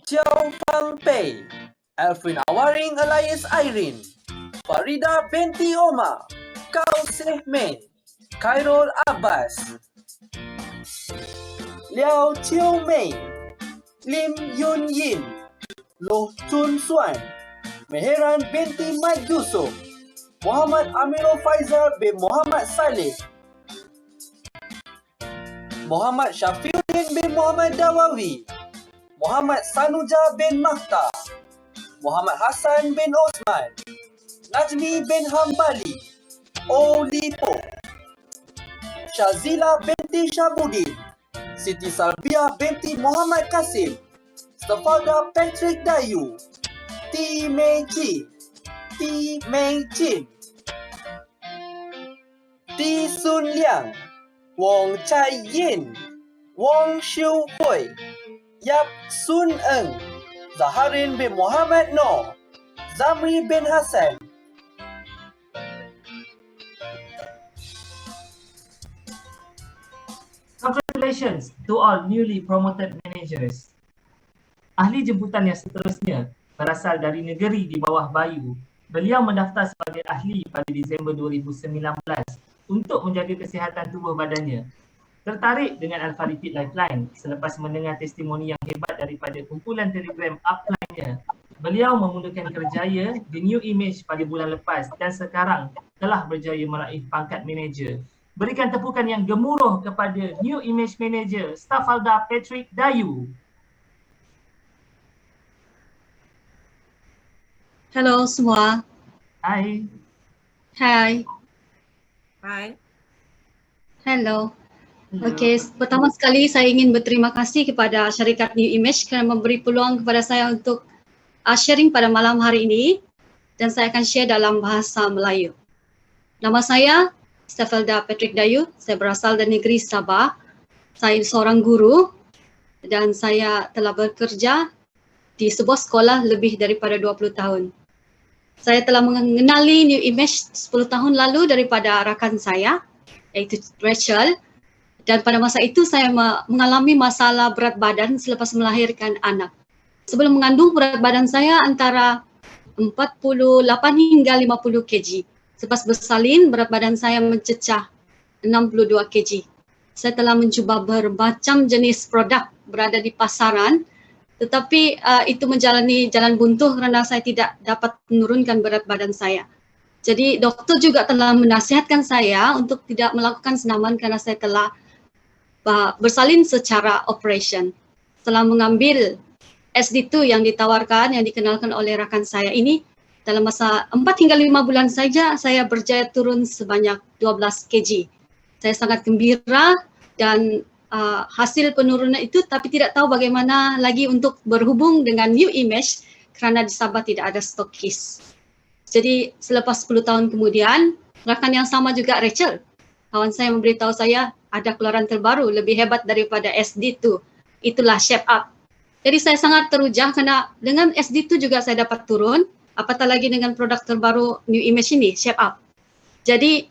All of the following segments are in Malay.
Chow Fang Pei, Elfrin Awaring alias Irene, Farida binti Omar, Kauseh Min, Khairul Abbas, Liao Chiu Mei, Lim Yun Yin, Loh Chun Suan, Meheran binti Mike Yusuf, Muhammad Amirul Faizal bin Muhammad Saleh, Muhammad Syafiuddin bin Muhammad Dawawi, Muhammad Sanuja bin Mahta, Muhammad Hassan bin Osman, Najmi bin Hambali, Olipo, Shazila binti Shabudin, Siti Salbia binti Muhammad Kasim, Stafalda Patrick Dayu, T. Mei Chin, T. Mei Chin, T. Sun Liang, Wong Chai Yin, Wong Xiu Hui, Yap Sun Eng, Zaharin bin Muhammad Noor, Zamri bin Hassan. Congratulations to all newly promoted managers. Ahli jemputan yang seterusnya berasal dari negeri di bawah bayu. Beliau mendaftar sebagai ahli pada Disember 2019 untuk menjaga kesihatan tubuh badannya. Tertarik dengan Alpha Lipid Lifeline selepas mendengar testimoni yang hebat daripada kumpulan Telegram upline-nya. Beliau memulakan kerjaya di New Image pada bulan lepas dan sekarang telah berjaya meraih pangkat manager. Berikan tepukan yang gemuruh kepada New Image Manager Stafalda Patrick Dayu. Hello semua. Hai. Hai. Hai. Hello. Okey, pertama sekali saya ingin berterima kasih kepada syarikat New Image kerana memberi peluang kepada saya untuk sharing pada malam hari ini dan saya akan share dalam bahasa Melayu. Nama saya Stafalda Patrick Dayu, saya berasal dari negeri Sabah. Saya seorang guru dan saya telah bekerja di sebuah sekolah lebih daripada 20 tahun. Saya telah mengenali New Image 10 tahun lalu daripada rakan saya iaitu Rachel, dan pada masa itu saya mengalami masalah berat badan selepas melahirkan anak. Sebelum mengandung berat badan saya antara 48 hingga 50 kg. Selepas bersalin, berat badan saya mencecah 62 kg. Saya telah mencuba bermacam jenis produk berada di pasaran, tetapi itu menjalani jalan buntu kerana saya tidak dapat menurunkan berat badan saya. Jadi doktor juga telah menasihatkan saya untuk tidak melakukan senaman kerana saya telah bersalin secara operation. Setelah mengambil SD2 yang ditawarkan, yang dikenalkan oleh rakan saya ini, dalam masa 4 hingga 5 bulan saja saya berjaya turun sebanyak 12 kg. Saya sangat gembira dan hasil penurunan itu, tapi tidak tahu bagaimana lagi untuk berhubung dengan New Image kerana di Sabah tidak ada stokis. Jadi selepas 10 tahun kemudian, rakan yang sama juga Rachel, kawan saya memberitahu saya ada keluaran terbaru lebih hebat daripada SD2. Itulah Shape Up. Jadi saya sangat teruja kerana dengan SD2 juga saya dapat turun, apatah lagi dengan produk terbaru New Image ini, Shape Up. Jadi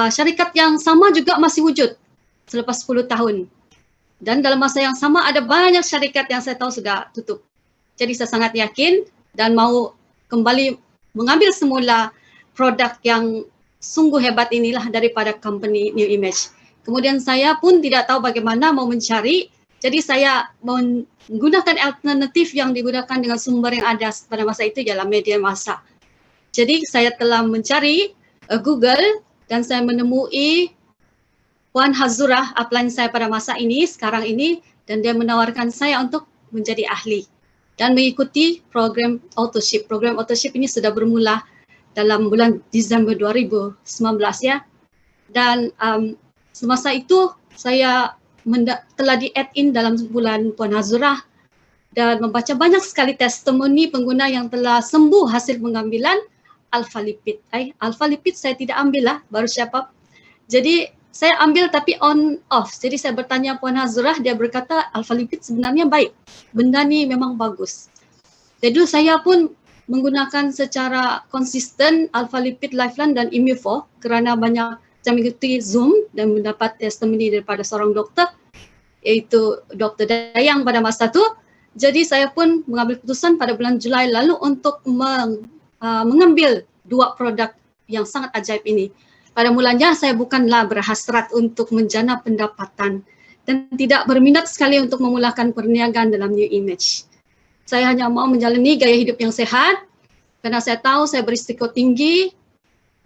syarikat yang sama juga masih wujud selepas 10 tahun. Dan dalam masa yang sama ada banyak syarikat yang saya tahu sudah tutup. Jadi saya sangat yakin dan mau kembali mengambil semula produk yang sungguh hebat inilah daripada company New Image. Kemudian saya pun tidak tahu bagaimana mau mencari, jadi saya menggunakan alternatif yang digunakan dengan sumber yang ada pada masa itu ialah media massa. Jadi saya telah mencari Google dan saya menemui Puan Hazurah, upline saya pada masa ini, sekarang ini, dan dia menawarkan saya untuk menjadi ahli dan mengikuti program Autoship. Program Autoship ini sudah bermula dalam bulan Disember 2019 ya. Dan semasa itu saya telah di-add in dalam bulan Puan Hazurah dan membaca banyak sekali testimoni pengguna yang telah sembuh hasil pengambilan Alpha Lipid. Alpha Lipid saya tidak ambil lah, baru siapa. Jadi saya ambil tapi on off. Jadi saya bertanya Puan Hazurah, dia berkata Alpha Lipid sebenarnya baik. Benda ni memang bagus. Jadi saya pun menggunakan secara konsisten Alpha Lipid Lifeline dan Immuvo kerana banyak saya mengikuti Zoom dan mendapat testimoni daripada seorang doktor iaitu Dr. Dayang pada masa itu, Jadi saya pun mengambil keputusan pada bulan Julai lalu untuk mengambil 2 produk yang sangat ajaib ini. Pada mulanya saya bukanlah berhasrat untuk menjana pendapatan dan tidak berminat sekali untuk memulakan perniagaan dalam New Image. Saya hanya mau menjalani gaya hidup yang sehat karena saya tahu saya berisiko tinggi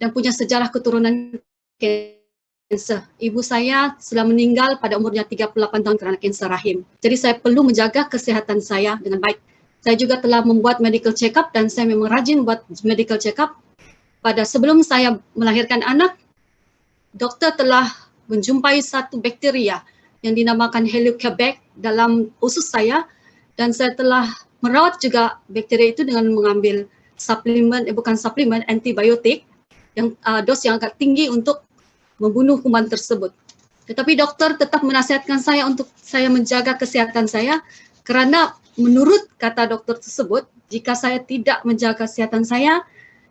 dan punya sejarah keturunan kanser. Ibu saya sudah meninggal pada umurnya 38 tahun kerana kanser rahim. Jadi saya perlu menjaga kesihatan saya dengan baik. Saya juga telah membuat medical check-up dan saya memang rajin buat medical check-up. Pada sebelum saya melahirkan anak, doktor telah menjumpai satu bakteria yang dinamakan Helicobacter dalam usus saya dan saya telah merawat juga bakteria itu dengan mengambil suplemen antibiotik yang dos yang agak tinggi untuk membunuh kuman tersebut. Tetapi dokter tetap menasihatkan saya untuk saya menjaga kesihatan saya kerana menurut kata dokter tersebut, jika saya tidak menjaga kesihatan saya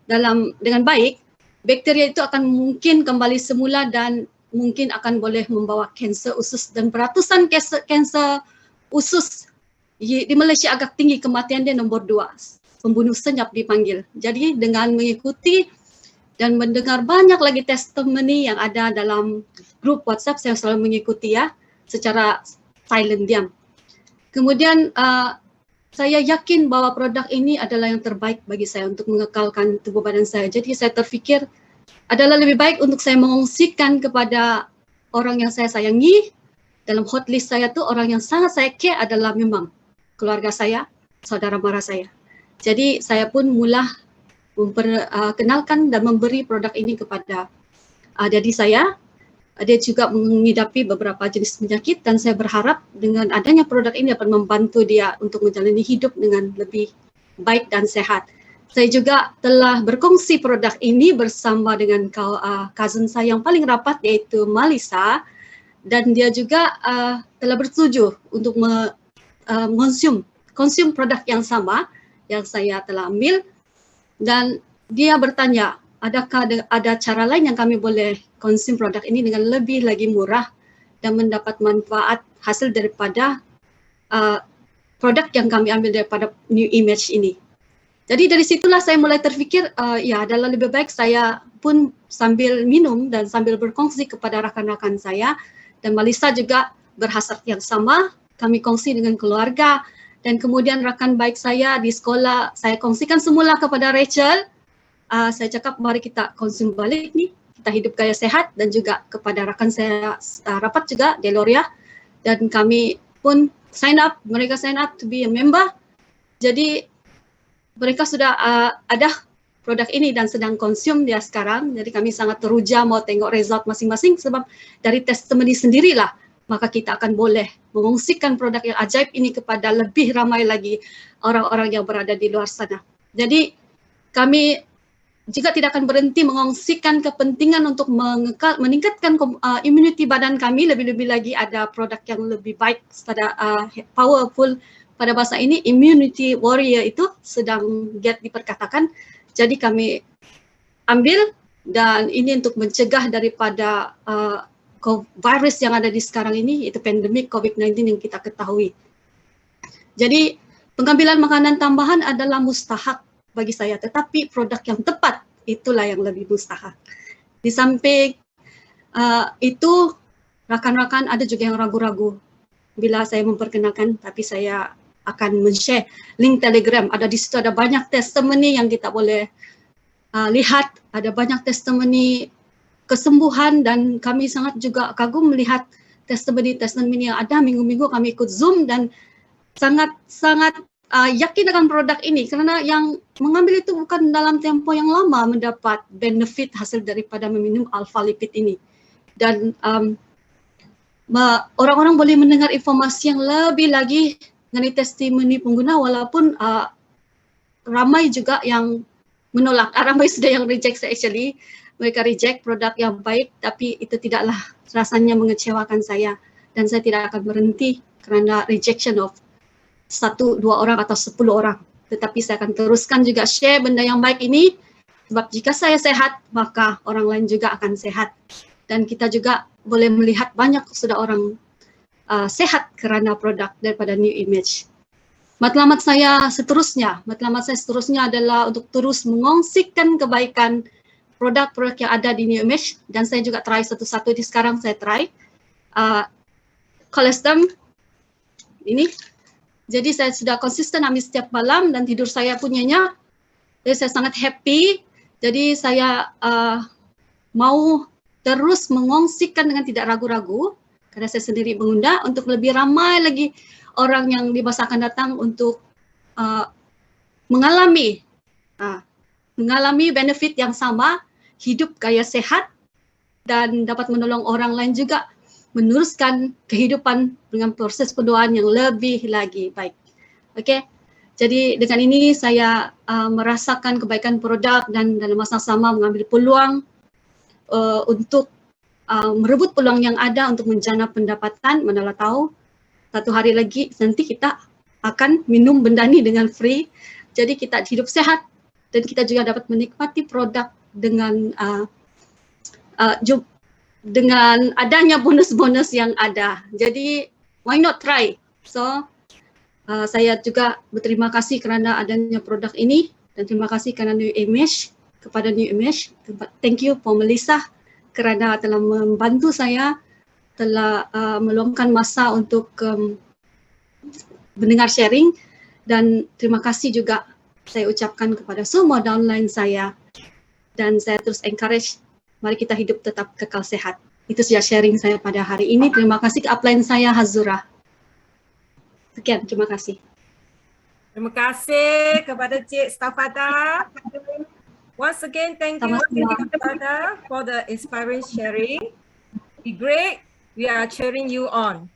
dengan baik, bakteria itu akan mungkin kembali semula dan mungkin akan boleh membawa kanser usus dan beratusan kanser usus di Malaysia agak tinggi, kematian dia nombor 2, pembunuh senyap dipanggil. Jadi dengan mengikuti dan mendengar banyak lagi testimoni yang ada dalam grup WhatsApp, saya selalu mengikuti ya secara silent diam. Kemudian saya yakin bahwa produk ini adalah yang terbaik bagi saya untuk mengekalkan tubuh badan saya. Jadi saya terfikir adalah lebih baik untuk saya mengungsikan kepada orang yang saya sayangi. Dalam hotlist saya tu orang yang sangat saya care adalah memang keluarga saya, saudara mara saya. Jadi saya pun mula memperkenalkan dan memberi produk ini kepada daddy saya. Dia juga mengidapi beberapa jenis penyakit dan saya berharap dengan adanya produk ini dapat membantu dia untuk menjalani hidup dengan lebih baik dan sehat. Saya juga telah berkongsi produk ini bersama dengan cousin saya yang paling rapat iaitu Malisa dan dia juga telah bersetuju untuk konsum produk yang sama yang saya telah ambil dan dia bertanya, adakah ada cara lain yang kami boleh konsum produk ini dengan lebih lagi murah dan mendapat manfaat hasil daripada produk yang kami ambil daripada New Image ini. Jadi dari situlah saya mulai terfikir, ya adalah lebih baik saya pun sambil minum dan sambil berkongsi kepada rakan-rakan saya dan Malisa juga berhasrat yang sama, kami kongsi dengan keluarga dan kemudian rakan baik saya di sekolah, saya kongsikan semula kepada Rachel. Saya cakap mari kita konsum balik ni, kita hidup gaya sehat dan juga kepada rakan saya rapat juga Deloria dan kami pun mereka sign up to be a member. Jadi mereka sudah ada produk ini dan sedang konsum dia sekarang. Jadi kami sangat teruja mau tengok result masing-masing sebab dari testimoni sendirilah maka kita akan boleh mengungsikan produk yang ajaib ini kepada lebih ramai lagi orang-orang yang berada di luar sana. Jadi kami juga tidak akan berhenti mengongsikan kepentingan untuk meningkatkan imuniti badan kami, lebih-lebih lagi ada produk yang lebih baik, powerful pada bahasa ini, immunity warrior itu sedang diperkatakan. Jadi kami ambil dan ini untuk mencegah daripada virus yang ada di sekarang ini, itu pandemik COVID-19 yang kita ketahui. Jadi pengambilan makanan tambahan adalah mustahak bagi saya, tetapi produk yang tepat itulah yang lebih mustahak. Di samping itu, rakan-rakan ada juga yang ragu-ragu bila saya memperkenalkan, tapi saya akan men-share link Telegram. Ada di situ ada banyak testimoni yang kita boleh lihat, ada banyak testimoni kesembuhan dan kami sangat juga kagum melihat testimoni yang ada. Minggu-minggu kami ikut Zoom dan sangat yakin dengan produk ini kerana yang mengambil itu bukan dalam tempo yang lama mendapat benefit hasil daripada meminum alpha lipid ini. Dan orang-orang boleh mendengar informasi yang lebih lagi mengenai testimoni pengguna walaupun ramai juga yang menolak, ramai sudah yang reject actually. Mereka reject produk yang baik tapi itu tidaklah rasanya mengecewakan saya dan saya tidak akan berhenti kerana rejection of 1-2 orang atau 10 orang. Tetapi saya akan teruskan juga share benda yang baik ini sebab jika saya sehat maka orang lain juga akan sehat dan kita juga boleh melihat banyak sudah orang sehat kerana produk daripada New Image. matlamat saya seterusnya adalah untuk terus mengongsikan kebaikan produk-produk yang ada di New Image, dan saya juga try satu-satu. Di sekarang saya try Colestem ini. Jadi saya sudah konsisten ambil setiap malam dan tidur saya punyanya. Jadi saya sangat happy. Jadi saya mau terus mengongsikan dengan tidak ragu-ragu, karena saya sendiri mengundang untuk lebih ramai lagi orang yang di masa akan datang untuk mengalami benefit yang sama, hidup gaya sehat, dan dapat menolong orang lain juga meneruskan kehidupan dengan proses pendoaan yang lebih lagi baik. Okey. Jadi dengan ini saya merasakan kebaikan produk dan dalam masa sama mengambil peluang untuk merebut peluang yang ada untuk menjana pendapatan. Manalah tahu satu hari lagi nanti kita akan minum benda ni dengan free. Jadi kita hidup sehat dan kita juga dapat menikmati produk dengan adanya bonus-bonus yang ada. Jadi why not try? So saya juga berterima kasih kerana adanya produk ini dan terima kasih kerana New Image, kepada New Image. Thank you for Melissa kerana telah membantu saya, telah meluangkan masa untuk mendengar sharing, dan terima kasih juga saya ucapkan kepada semua downline saya, dan saya terus encourage mari kita hidup tetap kekal sehat. Itu saja sharing saya pada hari ini. Terima kasih ke upline saya Hazura. Sekian, terima kasih. Terima kasih kepada Cik Stafada. Once again, thank you Cik Stafada for the inspiring sharing. Be great. We are cheering you on.